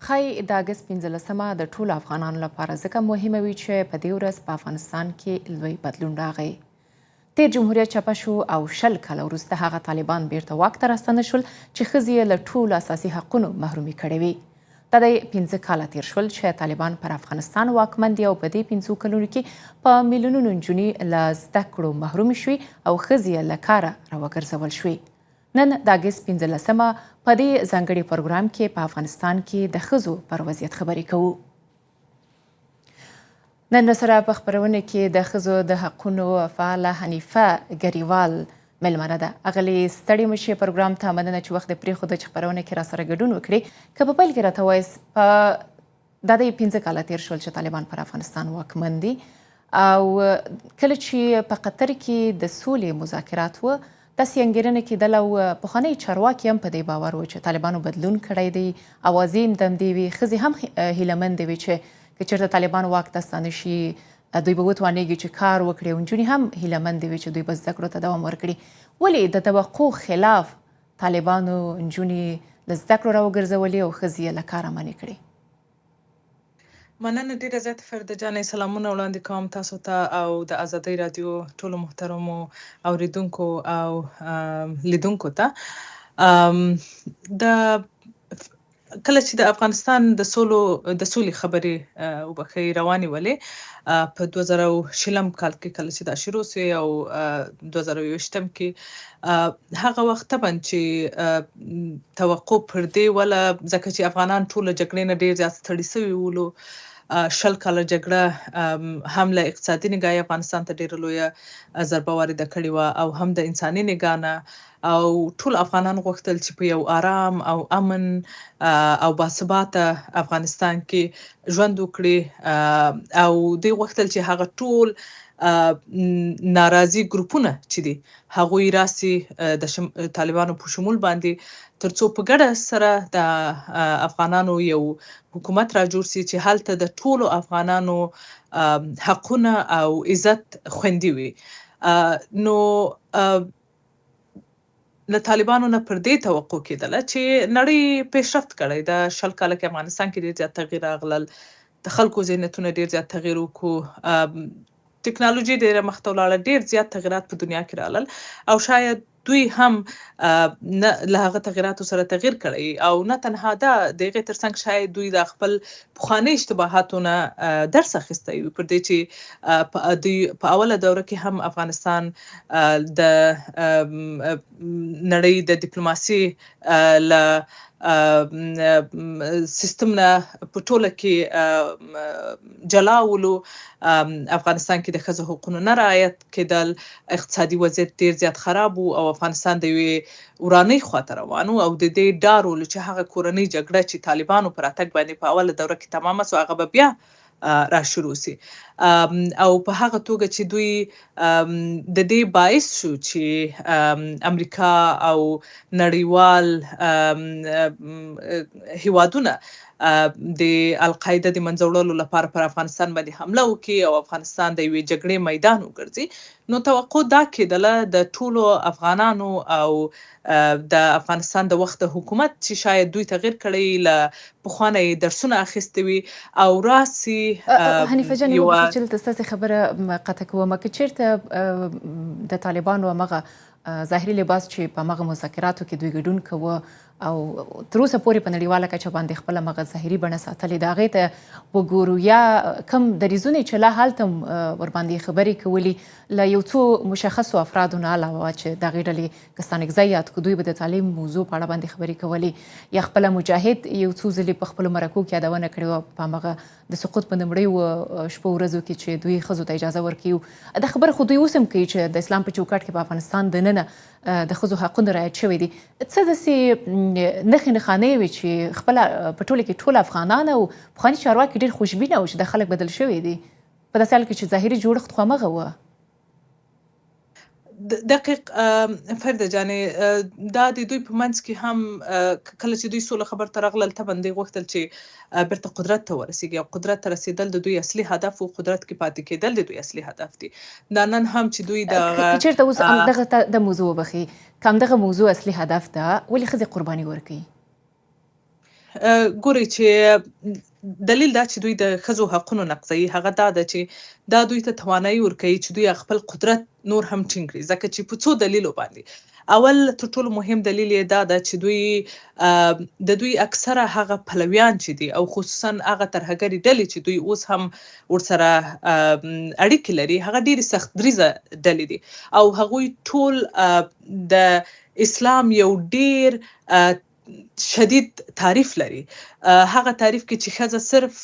ښایي د اګست 15مه د ټولو افغانانو لپاره ځکه مهمه وي چې په دې ورځ په افغانستان کې لوی بدلون راغی. تیر جمهوریت چپه شو او 10 کاله وروسته هغه طالبان بیرته واک ته راستنه شول چې ښځې یې له ټولو اساسي حقونو محرومي کړې وي. دا د 15 کاله تیر شول چې طالبان پر افغانستان واکمن دي او په دې 15 کلونو کې په میلیونونو نجونې له زده کړو محرومې شوي او ښځې یې له کاره راوګرځول شوي. نن د اګست 15مه په دې ځانګړي پروګرام کې په افغانستان کې د ښځو پر وضعیت خبرې کوو. نن سره په خپرونه کې د ښځو د حقونو فعاله حنیفه ګریوال مېلمنه ده. اغلې ستړې مشې پروګرام ته مننه چې وخت دې پرېښوده چې خپرونه کې راسره ګډون وکړي. که په پیل کې راته وایاست دا د 15 کاله تیر شول چې طالبان پر افغانستان واکمن دي او کله چې په قطر کې د سولې مذاکرات و داسې انګېرنه کېدله او پخواني چارواکي هم په دې باور و چې طالبانو بدلون کړی دی، اوازې هم دمدې وي، ښځې هم هیلهمندې وي چې که چېرته طالبان واک ته ستانه شي دوی به وتوانېږي چې کار وکړي او نجونې هم هیلهمندې وي چې دوی به زده کړو ته دوام ورکړي. ولې د توقع خلاف طالبانو نجونې له زده کړو راوګرځولې او ښځې یې له کاره منې کړې؟ مننه ډیره زیاته فرده جانې. سلامونه وړاندې کوم تاسو ته او د ازادۍ رادیو ټولو محترمو اوریدونکو او لیدونکو ته. د کله چې د افغانستان د سولې خبرې وبخښئ روانې ولې په 2020 کال کې کله چې دا شروع سوې او 2020 کې هغه وخت طبعا چې توقع پر دې وله ځکه چې افغانان ټول جګړې نه ډېر زیات ستړي سوي ولو. 10 کاله جګړه هم له اقتصادي نګاه افغانستان ته ډېره لویه ضربه وارده کړې وه او هم د انساني نګاه نه او ټول افغانان غوښتل چې په یو آرام او امن او باثباته افغانستان کې ژوند وکړي او دوی غوښتل چې هغه ټول ناراضي ګروپونه چې دي هغوی راسي د طالبانو په شمول باندې ترڅو په ګډه سره د افغانانو یو حکومت را جوړ سي چې هلته د ټولو افغانانو حقونه او عزت خوندي وي. نو له طالبانو نه پر دې توقع کېدله چې نړۍ پیشرفت کړی د 10 کاله کې افغانستان کې ډېر زیات تغییر راغلل، د خلکو ذهنیتونه ډېر زیات تغییر وکړو، ټکنالوژي ډېره مخته ولاړه، ډېر زیات تغییرات په دنیا کې رالل او شاید دوی هم له هغه تغییراتو سره تغییر کړی او نه تنها دا د هغې ترڅنګ شاید دوی د خپل پخواني اشتباهاتو نه درس اخیستی وي پر دې چې دوی په اوله دوره کې هم افغانستان د نړۍ د ډیپلوماسي له سیستم نه په ټوله کې جلا ولو. افغانستان کې د ښځو حقونو نه رعایت کېدل، اقتصادي وضعیت ډېر زیات خراب و او افغانستان د یوې ورانۍ خواته روان و او د دې ډار ولو چې هغه کورنۍ جګړه چې طالبانو په راتګ باندې په اوله دوره کې تمامه سوه هغه به بیا را شروع سي او په هغه توګه چې دوی د دې باعث شو چې امریکا او نړیوال هیوادونه د القاعده د منځه وړلو لپاره پر افغانستان باندې حمله وکړي او افغانستان د یوې جګړې میدان وګرځي. نو توقع دا کېدله د ټولو افغانانو او د افغانستان د وخت حکومت چې شاید دوی تغییر کړی له پخوانه یې درسونه اخیستي وي او راسي. حنیفه جانې وبخښئ چې دلته ستاسې خبره قطع کوم، که چېرته د طالبانو همغه ظاهري لباس چې په همغه مذاکراتو کې دوی ګډون کوه او تر اوسه پورې په نړیواله کچه باندې خپله همغه ظاهري بڼه ساتلې ده هغې ته وګورو یا کم دریځونه چې لا هلته ورباندې خبرې کولي له یو څو مشخصو افرادو نه علاوه چې د هغې ډلې که ستانکزی یاد کړو دوی به د تعلیم موضوع په اړه باندې خبرې کولې یا خپله مجاهد یو څو ځلې په خپلو مرکو کې یادونه کړې وه په همغه د سقوط په لومړیو شپو ورځو کې چې دوی ښځو ته اجازه ورکوي. دا خبره خو دوی اوس هم کوي چې د اسلام په چوکاټ کې په افغانستان دننه د ښځو حقونه رعایت شوي دي. څه داسې نښې نښانې وي چې خپله په ټوله کې ټول افغانان او پخواني چارواکي ډېر خوشبینه وو چې دا خلک بدل شوي دي په داسې حال کې چې ظاهري جوړښت خو همغه وه؟ دقیق فرده جانې دا د دوی په منځ کې هم کله چې دوی سوله خبر ته راغلل طبعا دوی غوښتل چې بیرته قدرت ته ورسېږي او قدرت ته رسېدل د دوی اصلي هدف و، قدرت کې پاتې کېدل د دوی اصلي هدف دي. دا نن هم چې دوی که چېرته اوس همدغه د موضوع وبخښي که همدغه موضوع اصلي هدف ده ولې ښځې قرباني ورکوي؟ ګوري چې دلیل دا چې دوی د ښځو حقونو نقضوي هغه دا ده چې دا دوی ته توانایي ورکوي چې دوی خپل قدرت نور هم ټینګ کړي، ځکه چې په څو دلیلو باندې. اول تر ټولو مهم دلیل یې دا ده چې دوی د دوی اکثره هغه پلویان چې دي او خصوصا هغه ترهګرې ډلې چې دوی اوس هم ورسره اړیکې لري هغه ډېرې سخت دریځه ډلې دي او هغوی ټول د اسلام یو ډېر شدید تعریف لري. هغه تعریف کې چې ښځه صرف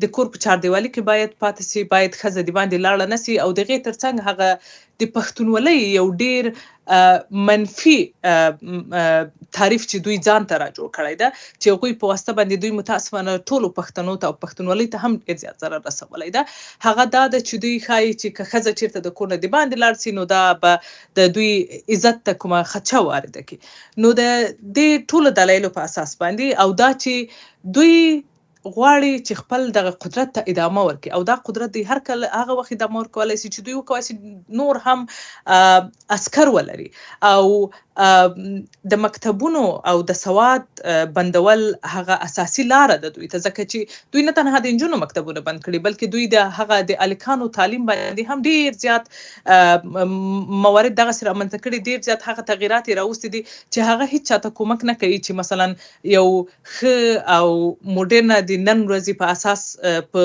د کور په چاردیوالي کې باید پاتې سي، باید ښځه د باندې لاړه نه سي او د هغې ترڅنګ هغه د پښتونولۍ یو ډېر منفي تعریف چې دوی ځان ته را جوړ کړی ده چې هغوی په واسطه باندې دوی متاسفانه ټولو پښتنو ته او پښتونولۍ ته هم ډېر زیات ضرر رسولی ده. هغه دا ده چې دوی ښایي چې که ښځه چېرته د کور نه د باندې لاړ سي نو دا به د دوی عزت ته کومه خدشه وارده کړي. نو د دې ټولو دلایلو په اساس باندې او دا چې دوی غواړي چې خپل دغه قدرت ته ادامه ورکړي او دا قدرت دوی هر کله هغه وخت ادامه ورکولی سي چې دوی وکولی سي نور هم عسکر ولري او د مکتبونو او د سواد بندول هغه اساسي لاره ده دوی ته، ځکه چې دوی نه تنها د نجونو مکتبونه بند کړي بلکې دوی د هغه د الکانو تعلیم باندې هم ډېر زیات موارد دغسې رامنځته کړي، ډېر زیات هغه تغییرات یې راوستي دي چې هغه هیڅ چاته کومک نه کوي چې مثلا یو ښه او موډرنه د نن ورځې په اساس په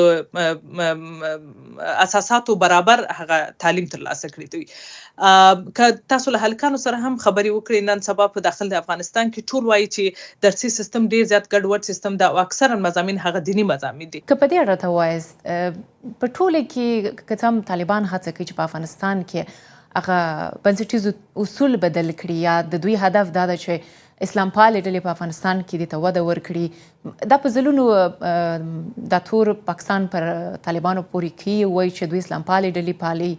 اساساتو برابر هغه تعلیم ترلاسه کړي دوی. که تاسو له هلکانو سره هم خبرې وکړئ نن سبا په داخل د افغانستان کې ټول وایي چې درسي سیستم ډېر زیات ګډوډ سیستم ده او اکثرا مضامین هغه دیني مضامین دي. که په دې اړه ته وایاست په ټوله کې که څه هم طالبان هڅه کوي چې په افغانستان کې هغه بنسټیز اصول بدل کړي یا د دوی هدف دا ده چې اسلام پالې ډلې په افغانستان کې دې ته وده ورکړي، دا په ځلونو دا تور پاکستان پر طالبانو پورې کوي، وایي چې دوی اسلام پالې ډلې پالي،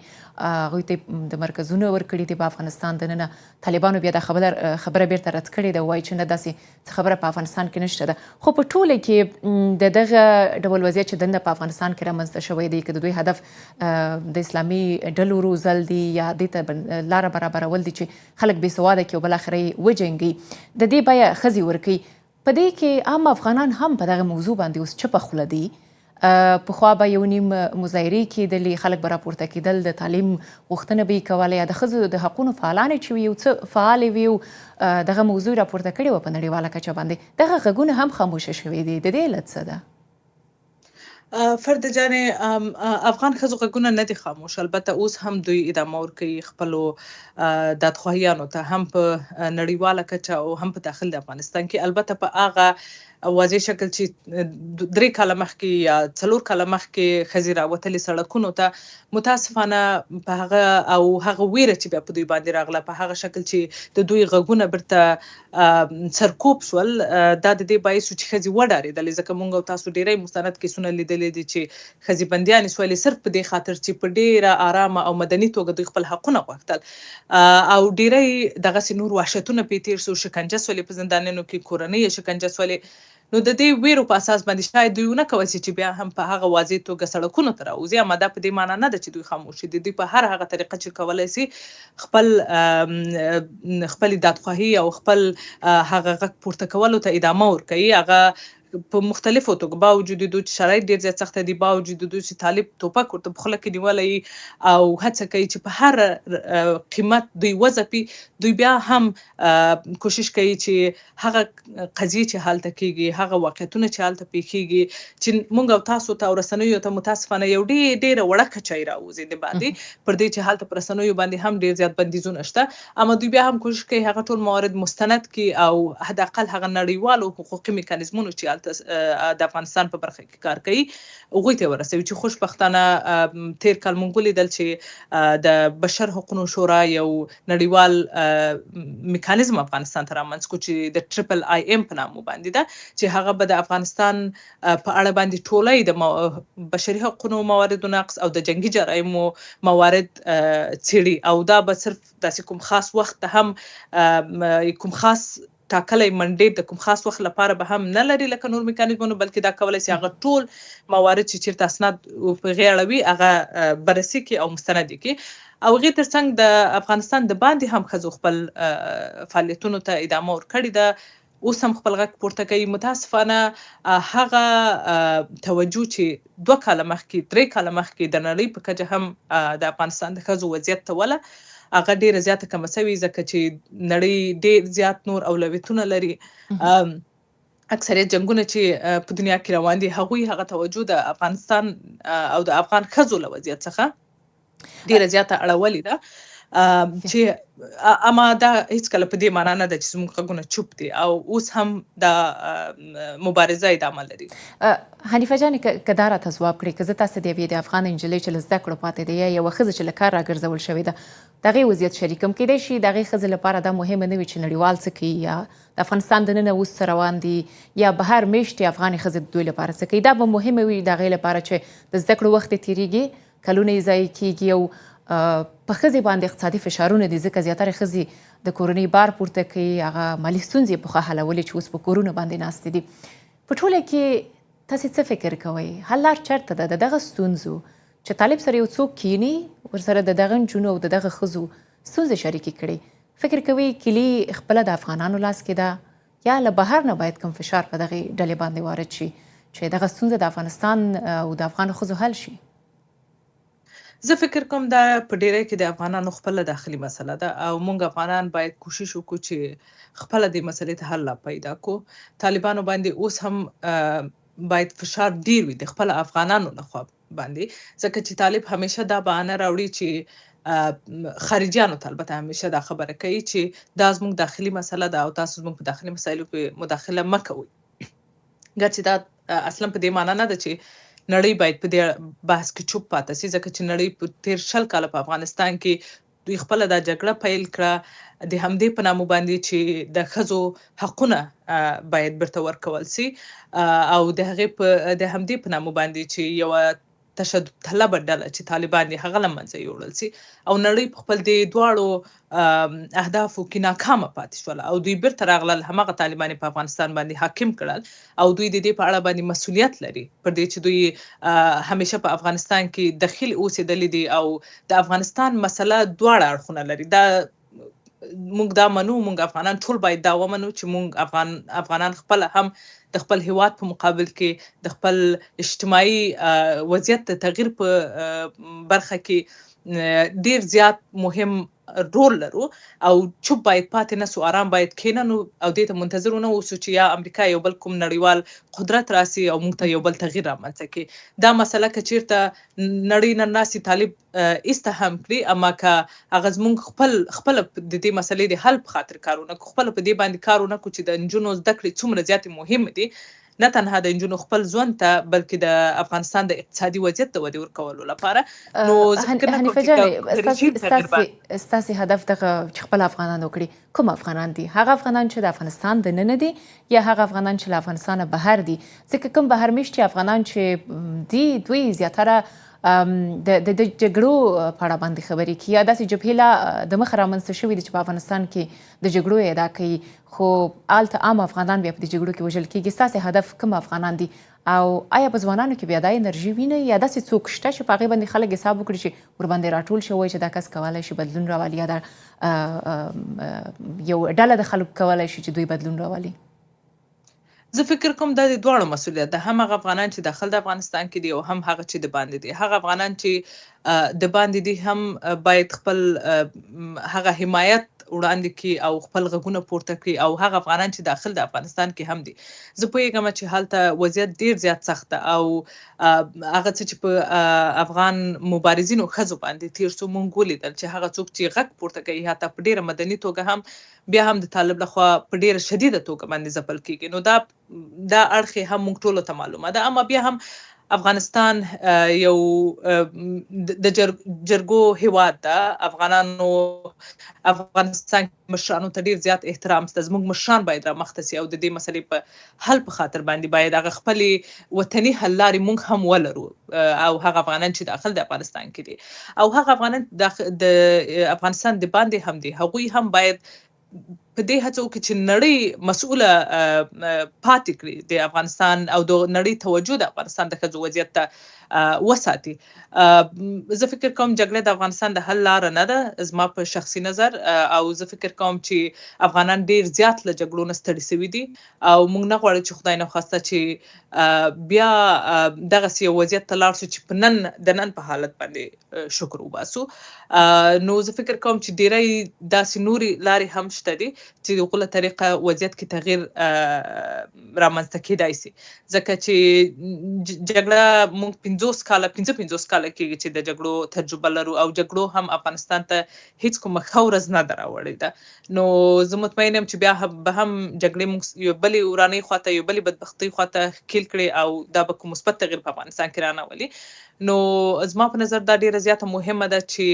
هغوی ته د مرکزونو ورکړي دي په افغانستان دننه. طالبانو بیا دا خبره بیرته رد کړې ده، وایي چې نه داسې څه خبره په افغانستان کې نشته ده. خو په ټوله کې د دغه ډول وضعیت چې دننه په افغانستان کې رامنځته شوی دی که د دوی هدف د اسلامي ډلو روزل دي یا دې ته لاره برابرول دي چې خلک بې سواده کړي او بالاخره یې وجنګي، د دې بیه ښځې ورکوي. په دې کې عام افغانان هم په دغه موضوع باندې اوس چپه خوله دي. پخوا به یو نیم مظاهرې کېدلې، خلک به راپورته کېدل، د تعلیم غوښتنه به یې کوله یا د ښځو د حقونو فعالانې چې وي یو څه فعالې وي او دغه موضوع راپورته کړې وه په نړیواله کچه باندې، دغه غږونه هم خاموشه شوي دي. د دې علت څه ده؟ فرد جانې افغان ښځو غږونه نه دي خاموش، البته اوس هم دوی ادامه ورکوي خپلو دادخواهیانو ته هم په نړیواله کچه او هم په داخل د افغانستان کې، البته په هغه واضح شکل چې 3 کاله مخکې یا 4 کاله مخکې ښځې راوتلې سړکونو ته، متاسفانه په هغه او هغه ویره چې بیا په دوی باندې راغله په هغه شکل چې د دوی غږونه بیرته سرکوب شول، دا د دې باعث چې ښځې وډارېدلې، ځکه موږ او تاسو ډېری مستند کیسونه لیدلي دي چې ښځې بندیانې شولې صرف په دې خاطر چې په ډېره آرامه او مدني توګه دوی خپل حقونه غوښتل او ډېری دغسې نور وحشتونه پرې تېر سو، شکنجه سولې په زندانونو کې، کورنۍ یې شکنجه سولې. نو د دې ویرو په اساس باندې شاید دوی ونه کولی شي چې بیا هم په هغه واضح توګه سړکونو ته راوځي، اما دا په دې معنا نه ده چې دوی خاموش دي. دوی په هر هغه طریقه چې کولی شي خپل دادخواهي او خپل هغه غږ پورته کولو ته ادامه ورکوي. هغه په مختلفو توګه باوجود دوی چې شرایط ډېر زیات سخته دي، باوجود دوی چې طالب ټوپک ورته په خوله کې نیولی او هڅه کوي چې په هر قیمت دوی وځپي، دوی بیا هم کوشش کوي چې هغه قضیې چې هلته کېږي، هغه واقعیتونه چې هلته پیښیږي چې موږ او تاسو ته او رسنیو ته متاسفانه یو ډېره وړه کچه یې راوځي د باندې، پر دې چې هلته په رسنیو باندې هم ډېر زیات بندیزونه شته، اما دوی بیا هم کوشش کوي هغه ټول موارد مستند کړي او حداقل هغه نړیوالو حقوقي میکانیزمونو چې د افغانستان په برخه کې کار کوي هغوی ته ورسوي. چې خوشبختانه تیر کال موږ ولیدل چې د بشر حقوقو شورا یو نړیوال میکانیزم افغانستان ته رامنځته کړ چې د IIIM په نامه باندې ده، چې هغه به د افغانستان په اړه باندې ټولۍ د بشري حقوقو مواردو نقض او د جنگي جرایمو موارد څیړي او دا به صرف داسې کوم خاص وخت هم کوم خاص ټاکلی منډیټ د کوم خاص وخت لپاره به هم نه لري لکه نور میکانیزمونه، بلکې دا کولی شي هغه ټول موارد چې چیرته اسناد په هغې اړه وي هغه بررسي کړي او مستند یې کړي. او هغې ترڅنګ د افغانستان د باندې هم ښځو خپل فعالیتونو ته ادامه ورکړې ده. اوس هم خپل غږ پورته کوي. متاسفانه هغه توجه چې 2 کاله مخکې 3 کاله مخکې د نړۍ په کچه هم د افغانستان د ښځو وضعیت ته وله هغه ډیره زیاته کمه سوې ځکه چې نړۍ ډیر زیات نور اولویتونه لري. اکثریت جنگونه چې په دنیا کې روان دي هغوی هغه توجه د افغانستان او د افغان ښځو له وضعیت څخه ډیره زیاته اړولې ده چې اما دا هیڅ کله په دې معنا نه ده چې زموږ غږونه چوپ دي او اوس هم د مبارزه ادامه لري. حنیفه جان که دا راته ځواب کړئ که زه تاسو د یوې د افغان نجلۍ چې له زده کړو پاتې ده یا یوه ښځه چې له کار راګرځول شوې ده د هغې وضعیت شریکم، کیدای شي د هغې ښځې لپاره دا مهمه نه وي چې نړیوال څه کوي یا د افغانستان دننه اوس څه روان دي یا بهر میشتې افغانې ښځې د دوی لپاره څه کوي. دا به مهمه وي د هغې لپاره چې د زده کړو وخت یې تېرېږي، کلونه یې ضایع کېږي او په ښځې باندې اقتصادي فشارونه دي ځکه زیاتره ښځې د کورنۍ بار پورته کوي، هغه مالي ستونزې پخوا حلولې چې اوس په کورونو باندې ناستې دي. په ټوله کې تاسې څه فکر کوئ حل لار چېرته ده د دغه ستونزو چې طالب سره یو څوک کینی ورسره د دغه نجونو او د دغه ښځو ستونزې شریکې کړي؟ فکر کوئ کلي خپله د افغانانو لاس کې ده یا له بهر نه باید کوم فشار په دغې ډلې باندې وارد شي چې دغه ستونزه د افغانستان او د افغانو ښځو حل شي؟ زه فکر کوم دا په ډیری کې د افغانانو خپله داخلي مسله ده او موږ افغانان باید کوشش وکړو چې خپله دې مسلې ته حل پیدا کړو. طالبانو باندې اوس هم باید فشار ډیر وي د خپل افغانانو لخوا باندې ځکه چې طالب همیشه دا بهانه راوړي چې خارجيانو ته البته همیشه دا خبره کوي چې دا زموږ داخلي مسله ده او تاسو زموږ په داخلي مسایلو کې مداخله مه کوئ. ګرچې دا اصلا په دې معنا نه ده چې نړۍ باید په دې بحث کې چوپ پاتې شي ځکه چې نړۍ په تیر 20 کاله په افغانستان کې دوی خپله دا جګړه پیل کړه د همدې په نامه باندې چې د ښځو حقونه باید بیرته ورکول شي او د همدې په نامه باندې چې یوه تشدد طلبه ډله چې طالبان دي هغه له منځه یوړل شي او نړۍ په خپل دې دواړو اهدافو کې ناکامه پاتې شوله او دوی بیرته راغلل هماغه طالبان په افغانستان باندې حاکم کړل او دوی د دې په اړه باندې مسؤلیت لري پر دې چې دوی همیشه په افغانستان کې داخل اوسېدلي دي او د افغانستان مسله دواړه اړخونه لري. دا موږ دا منو، موږ افغانان ټول باید دا ومنو چې موږ افغانان خپل هم د خپل هیواد په مقابل کې د خپل اجتماعي وضعیت د تغییر په برخه کې ډیر زیات مهم رول لرو او چوپ باید پاتې نسو، آرام باید کېننو او دې ته منتظر ونه اوسو چې یا امریکا یو بل کوم نړیوال قدرت راسي او موږ ته یو بل تغییر رامنځته کړي. دا مسله که چیرته نړۍ نن ناسي طالب ایسته هم کړي اما که هغه زموږ خپل د دې مسلې د حل په خاطر کارونه کو، خپل په دې باندې کارونه کو چې د نجونو زده کړې څومره زیاتې مهمه دي نه تنها د نجونو خپل ژوند ته بلکې د افغانستان د اقتصادي وضعیت د ودې ورکولو لپاره. نو حنیفه جانې ستاسې هدف دغه چې خپل افغانان وکړي کوم افغانان دي؟ هغه افغانان چې د افغانستان دننه دي یا هغه افغانان چې له افغانستانه بهر دي؟ ځکه کوم بهر میشتي افغانان چې دي دوی زیاتره د جګړو په اړه باندې خبرې کوي یا داسې جبهې لا د مخه رامنځته شوي دي چې په افغانستان کې د جګړو ادا کوي خو هلته عام افغانان بیا په دې جګړو کې وژل کېږي. ستاسې هدف کوم افغانان دي او آیا په ځوانانو کې بیا دا انرژي وینئ یا داسې څوک شته چې په هغې باندې خلک حساب وکړي چې ورباندې راټول شوی چې دا کس کولی شي بدلون راولي یا دا یو ډله د خلکو کولی شي چې دوی بدلون راولي؟ زه فکر کوم دا د دواړو مسؤلیت ده، هم هغه افغانان چې داخل د افغانستان کې دي او هم هغه چې د باندې دي. هغه افغانان چې د باندې دي هم باید خپل هغه حمایت وړاندې کړي او خپل غږونه پورته کړي او هغه افغانان چې داخل د افغانستان کې هم دي. زه پوهیږم چې هلته وضعیت ډیر زیات سخت ده او هغه څه چې په افغان مبارزینو ښځو باندې تیر څو موږ ولیدل چې هغه څوک چې غږ پورته کوي حتی په ډیره مدني توګه هم بیا هم د طالب لخوا په ډیره شدیده توګه باندې ځپل کیږي. نو دا اړخ هم موږ ټولو ته معلومه ده اما بیا هم افغانستان یو د جرګو هیواد ده. افغانستان مشرانو ته ډیر زیات احترام شته. زموږ مشران باید رامخته سي او د دې مسلې په حل په خاطر باندې باید هغه خپلې وطني حل لارې موږ هم ولرو او هغه افغانان چې داخل د افغانستان کې دي او هغه افغانان د افغانستان د باندې هم دي هغوی هم باید په دې هڅه وکړي چې نړۍ مسؤله پاتې کړي د افغانستان او د نړۍ توجه د افغانستان د ښځو وضعیت ته وساتي. زه فکر کوم جګړه د افغانستان د حل لاره نه ده زما په شخصي نظر، او زه فکر کوم چې افغانان ډیر زیات له جګړو نه ستړي شوي دي او موږ نه غواړو چې خدای نخواسته چې بیا دغسې یو وضعیت ته لاړ شو چې په نن په حالت باندې شکر وباسو. نو زه فکر کوم چې ډیری داسې نورې لارې هم شته دي چې د هغو له طریقه وضعیت کې تغییر رامنځته کیدای شي، ځکه چې جګړه موږ 50 کاله کېږي چې د جګړو تجربه لرو او جګړو هم افغانستان ته هیڅ کومه ښه ورځ نه ده راوړې ده. نو زه مطمئن یم چې بیا به هم جګړې موږ یو بلې ورانۍ خواته یو بلې بدبختۍ خواته ښکیل کړي او دا به کوم مثبت تغییر په افغانستان کې رانولي. نو زما په نظر دا ډیره زیاته مهمه ده چې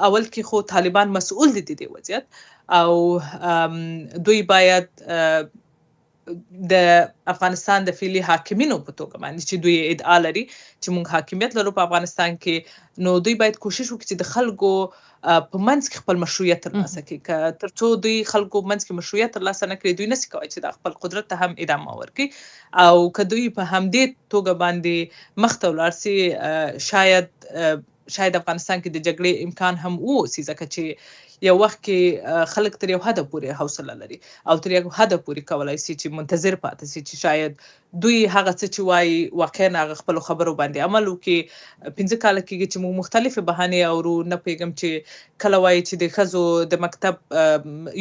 اول کې خو طالبان مسؤل دي د دې وضعیت او دوی باید د افغانستان د فعلي حاکمینو په توګه باندې چې دوی ادعا لري چې موږ حاکمیت لرو په افغانستان کې، نو دوی باید کوشش وکړي چې د خلکو په منځ کې خپل مشروعیت ترلاسه کړي. که تر څو دوی خلکو منځ کې مشروعیت ترلاسه نه کړي، دوی نشي کولی چې د خپل قدرت ته هم ادامه ورکړي. او که دوی په همدې توګه باندې مخته ولاړ سي، شاید افغانستان کې د جګړې امکان هم واوسي، ځکه چې یو وخت کې خلک تر یو حده پورې حوصله لري او تر یو حده پورې کولی سي چې منتظر پاتې سي چې شاید دوی هغه څه چې وایي واقعا هغه خپلو خبرو باندې عمل وکړي. 15 کاله کېږي چې موږ مختلفې بهانې اورو، نه پوهېږم چې کله وایي چې د ښځو د مکتب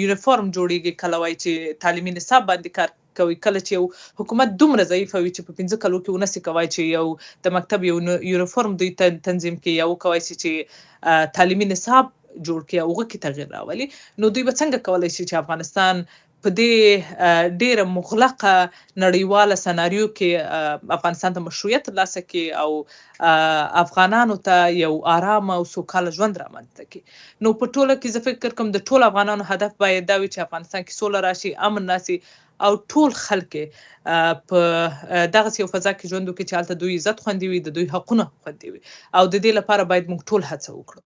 یونیفورم جوړېږي، کله وایي چې تعلیمي نصاب باندې کار کوي، کله چې یو حکومت دومره ضعیفه وي چې په 15 کالو کې ونسي کوای چې یو د مکتب یو یونیفورم دوی تنظیم کړي یا وکوای شي چې تعلیمي نصاب جوړ کړي او هغه کې تغییر راولي. نو دوی به څنګه کولی شي چې افغانستان په دې ډیره مغلقه نړیواله سناریو کې افغانستان ته مشروعیت ترلاسه کړي او افغانانو ته یو آرام او سوکاله ژوند رامنځته کړي. نو په ټوله کې زه فکر کوم د ټولو افغانانو هدف باید دا وي چې افغانستان کې سوله راشي، امن راشي او ټول خلک په دغسې یو فضا کې ژوند وکړي چې هلته دوی عزت خوندي وي، د دوی حقونه خوندي وي، او د دې لپاره باید موږ ټول هڅه وکړو.